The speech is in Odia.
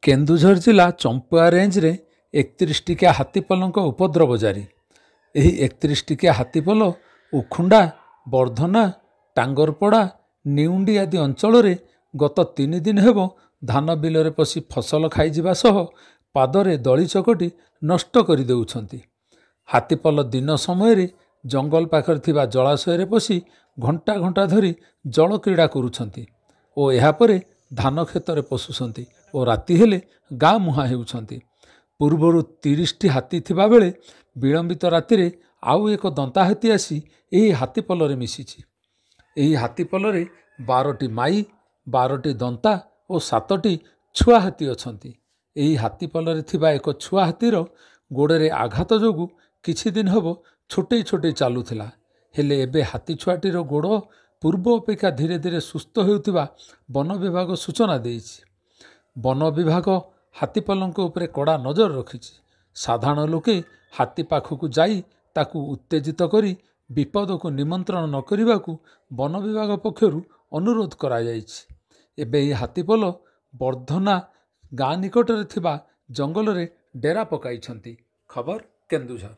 କେନ୍ଦୁଝର ଜିଲ୍ଲା ଚମ୍ପୁଆ ରେଞ୍ଜରେ 31 ଟିକିଆ ହାତୀପଲଙ୍କ ଉପଦ୍ରବ ଜାରି। ଏହି 31 ଟିକିଆ ହାତୀପଲ ଉଖୁଣ୍ଡା, ବର୍ଦ୍ଧନା, ଟାଙ୍ଗରପଡ଼ା, ନିଉଣ୍ଡି ଆଦି ଅଞ୍ଚଳରେ ଗତ 3 ଦିନ ହେବ ଧାନ ବିଲରେ ପଶି ଫସଲ ଖାଇଯିବା ସହ ପାଦରେ ଦଳି ଚକଟି ନଷ୍ଟ କରିଦେଉଛନ୍ତି। ହାତୀପଲ ଦିନ ସମୟରେ ଜଙ୍ଗଲ ପାଖରେ ଥିବା ଜଳାଶୟରେ ପଶି ଘଣ୍ଟା ଘଣ୍ଟା ଧରି ଜଳକ୍ରୀଡ଼ା କରୁଛନ୍ତି ଓ ଏହାପରେ ଧାନ କ୍ଷେତରେ ପଶୁଛନ୍ତି ଓ ରାତି ହେଲେ ଗାଁ ମୁହାଁ ହେଉଛନ୍ତି। ପୂର୍ବରୁ 30ଟି ହାତୀ ଥିବାବେଳେ ବିଳମ୍ବିତ ରାତିରେ ଆଉ ଏକ ଦନ୍ତା ହାତୀ ଆସି ଏହି ହାତୀପଲରେ ମିଶିଛି। ଏହି ହାତୀପଲରେ 12ଟି ମାଇ, 12ଟି ଦନ୍ତା ଓ 7ଟି ଛୁଆ ହାତୀ ଅଛନ୍ତି। ଏହି ହାତୀପଲରେ ଥିବା ଏକ ଛୁଆ ହାତୀର ଗୋଡ଼ରେ ଆଘାତ ଯୋଗୁଁ କିଛି ଦିନ ହେବ ଛୋଟେଇ ଛୋଟେଇ ଚାଲୁଥିଲା, ହେଲେ ଏବେ ହାତୀ ଛୁଆଟିର ଗୋଡ଼ ପୂର୍ବ ଅପେକ୍ଷା ଧୀରେ ଧୀରେ ସୁସ୍ଥ ହେଉଥିବା ବନ ବିଭାଗ ସୂଚନା ଦେଇଛି। ବନ ବିଭାଗ ହାତୀପଲଙ୍କ ଉପରେ କଡ଼ା ନଜର ରଖିଛି। ସାଧାରଣ ଲୋକେ ହାତୀ ପାଖକୁ ଯାଇ ତାକୁ ଉତ୍ତେଜିତ କରି ବିପଦକୁ ନିମନ୍ତ୍ରଣ ନ କରିବାକୁ ବନ ବିଭାଗ ପକ୍ଷରୁ ଅନୁରୋଧ କରାଯାଇଛି। ଏବେ ଏହି ହାତୀପଲ ବର୍ଦ୍ଧନା ଗାଁ ନିକଟରେ ଥିବା ଜଙ୍ଗଲରେ ଡେରା ପକାଇଛନ୍ତି। ଖବର କେନ୍ଦୁଝର।